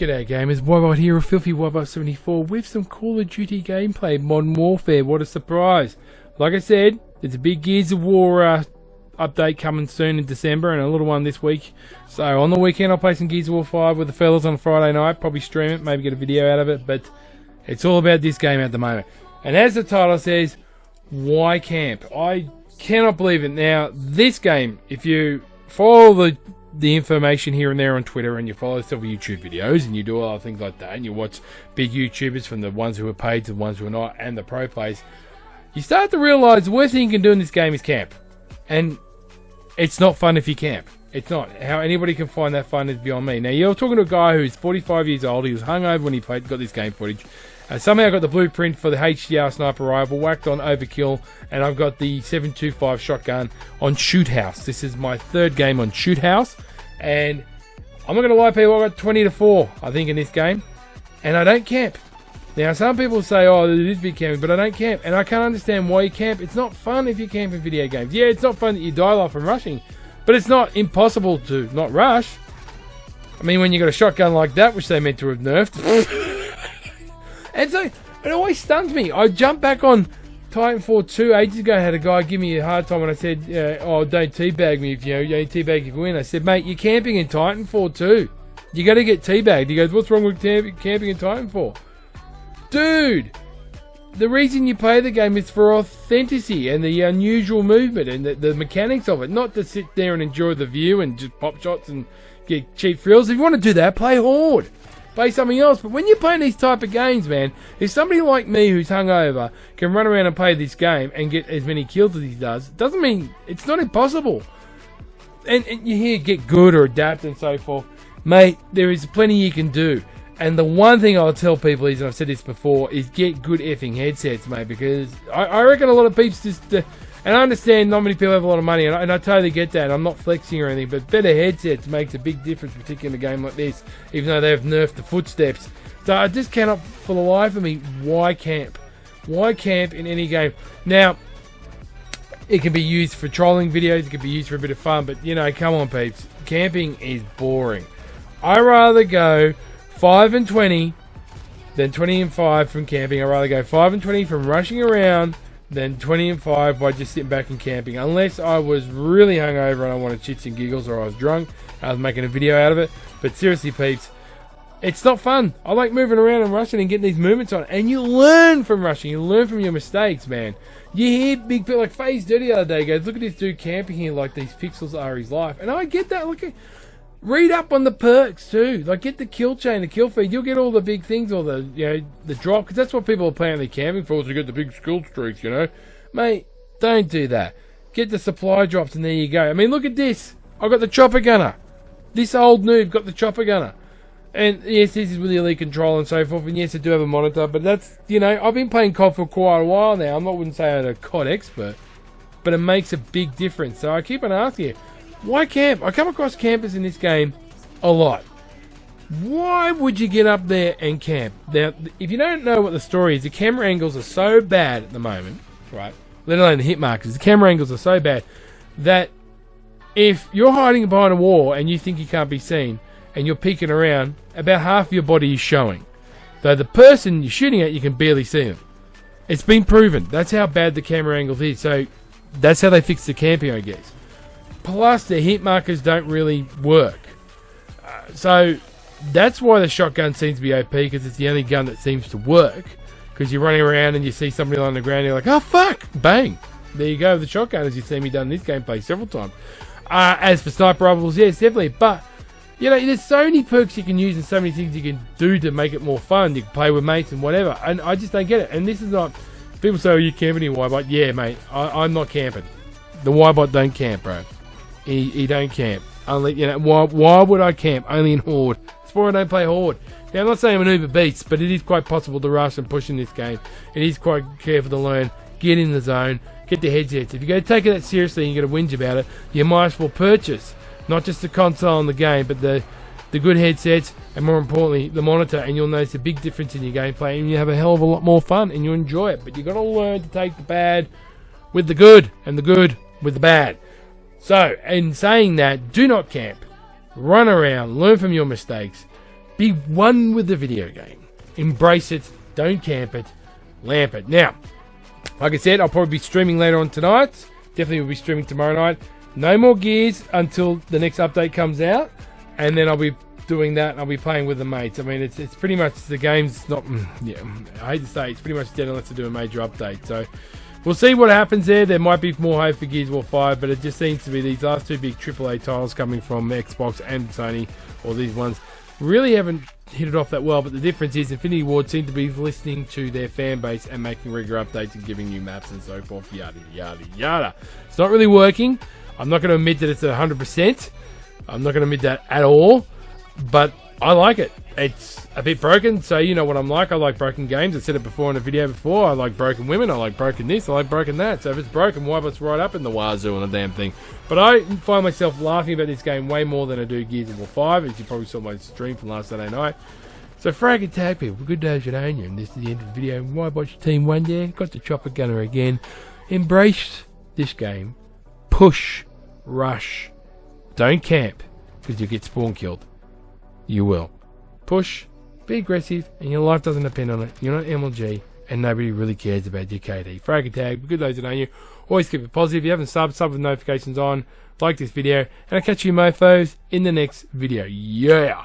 G'day gamers, Wybot here, a filthy Wybot74 with some Call of Duty gameplay, Modern Warfare. What a surprise. Like I said, there's a big Gears of War update coming soon in December and a little one this week. So on the weekend I'll play some Gears of War 5 with the fellas on Friday night, probably stream it, maybe get a video out of it, but it's all about this game at the moment. And as the title says, why camp? I cannot believe it. Now, this game, if you follow the information here and there on Twitter, and you follow several YouTube videos, and you do a lot of things like that, and you watch big YouTubers from the ones who are paid to the ones who are not, and the pro plays, you start to realise the worst thing you can do in this game is camp. And it's not fun if you camp. It's not. How anybody can find that fun is beyond me. Now, you're talking to a guy who's 45 years old. He was hungover when he got this game footage. Somehow I got the blueprint for the HDR sniper rifle, whacked on overkill, and I've got the 7.25 shotgun on Shoot House. This is my third game on Shoot House, and I'm not going to lie, people, I got 20-4, I think, in this game, and I don't camp. Now, some people say, oh, it is big camping, but I don't camp, and I can't understand why you camp. It's not fun if you camp in video games. Yeah, it's not fun that you die off from rushing, but it's not impossible to not rush. I mean, when you got a shotgun like that, which they meant to have nerfed. And so, it always stuns me. I jumped back on Titanfall 2 ages ago. I had a guy give me a hard time when I said, oh, don't teabag me if you teabag if you win. I said, mate, you're camping in Titanfall 2. You got to get teabagged. He goes, what's wrong with camping in Titanfall? Dude, the reason you play the game is for authenticity and the unusual movement and the mechanics of it. Not to sit there and enjoy the view and just pop shots and get cheap thrills. If you want to do that, play Horde. Play something else. But when you're playing these type of games, man, if somebody like me who's hungover can run around and play this game and get as many kills as he does, doesn't mean it's not impossible. And you hear get good or adapt and so forth. Mate, there is plenty you can do. And the one thing I'll tell people is, and I've said this before, is get good effing headsets, mate, because I reckon a lot of peeps just... and I understand not many people have a lot of money, and I totally get that. I'm not flexing or anything, but better headsets makes a big difference, particularly in a game like this, even though they've nerfed the footsteps. So I just cannot, for the life of me, why camp? Why camp in any game? Now, it can be used for trolling videos, it can be used for a bit of fun, but, you know, come on, peeps. Camping is boring. I rather go 5 and 20 than 20 and 5 from camping. I'd rather go 5 and 20 from rushing around than 20 and 5 by just sitting back and camping. Unless I was really hungover and I wanted chits and giggles, or I was drunk, I was making a video out of it. But seriously, peeps, it's not fun. I like moving around and rushing and getting these movements on. And you learn from rushing. You learn from your mistakes, man. You hear big people like FaZe Dirty the other day goes, look at this dude camping here like these pixels are his life. And I get that. Look at... Read up on the perks too. Like, get the kill chain, the kill feed. You'll get all the big things, or the, you know, the drop, because that's what people are apparently camping for, is to get the big skill streaks, you know. Mate, don't do that. Get the supply drops and there you go. I mean, look at this. I got the chopper gunner. This old noob got the chopper gunner. And yes, this is with the elite control and so forth. And yes, I do have a monitor, but that's, you know, I've been playing COD for quite a while now. I wouldn't say I'm a COD expert, but it makes a big difference. So I keep on asking you, why camp? I come across campers in this game a lot. Why would you get up there and camp? Now, if you don't know what the story is, the camera angles are so bad at the moment, right? Let alone the hit markers. The camera angles are so bad that if you're hiding behind a wall and you think you can't be seen and you're peeking around, about half of your body is showing. Though the person you're shooting at, you can barely see them. It's been proven. That's how bad the camera angles is. So that's how they fix the camping, I guess. Plus, the hit markers don't really work. So, that's why the shotgun seems to be OP, because it's the only gun that seems to work. Because you're running around and you see somebody on the ground, and you're like, oh, fuck! Bang! There you go, the shotgun, as you've seen me done in this gameplay several times. As for sniper rifles, yes, definitely. But, you know, there's so many perks you can use and so many things you can do to make it more fun. You can play with mates and whatever. And I just don't get it. And this is not... People say, oh, you camping in Wybot? Yeah, mate, I'm not camping. The Wybot don't camp, bro. He don't camp. Only, you know, why would I camp? Only in Horde. That's why I don't play Horde. Now, I'm not saying I'm an uber beast, but it is quite possible to rush and push in this game. It is quite careful to learn. Get in the zone. Get the headsets. If you're going to take it that seriously and you're going to whinge about it, you might as well purchase not just the console and the game, but the good headsets, and more importantly, the monitor, and you'll notice a big difference in your gameplay, and you have a hell of a lot more fun, and you enjoy it. But you've got to learn to take the bad with the good, and the good with the bad. So, in saying that, do not camp. Run around, learn from your mistakes, Be one with the video game. Embrace it. Don't camp it. Lamp it. Now, like I said, I'll probably be streaming later on tonight. Definitely will be streaming tomorrow night. No more Gears until the next update comes out. And then I'll be doing that. I'll be playing with the mates. I mean, it's pretty much, the game's not, yeah, I hate to say, it's pretty much dead unless I do a major update. So we'll see what happens there. There might be more hope for Gears of War 5, but it just seems to be these last two big AAA titles coming from Xbox and Sony, or these ones, really haven't hit it off that well. But the difference is Infinity Ward seem to be listening to their fan base and making regular updates and giving new maps and so forth, yada, yada, yada. It's not really working. I'm not going to admit that it's 100%. I'm not going to admit that at all, but I like it. It's a bit broken, so you know what I'm like. I like broken games. I said it before in a video before. I like broken women. I like broken this. I like broken that. So if it's broken, why it's right up in the wazoo on the damn thing. But I find myself laughing about this game way more than I do Gears of War 5, as you probably saw my stream from last Saturday night. So frag and tag people, good day, Jadania, and this is the end of the video. Why watch Team 1 there? Got the chopper gunner again. Embrace this game. Push. Rush. Don't camp, because you'll get spawn killed. You will. Push, be aggressive, and your life doesn't depend on it. You're not MLG, and nobody really cares about your KD. Frag and tag, good days on you. Always keep it positive. If you haven't sub with notifications on. Like this video, and I'll catch you mofos in the next video. Yeah!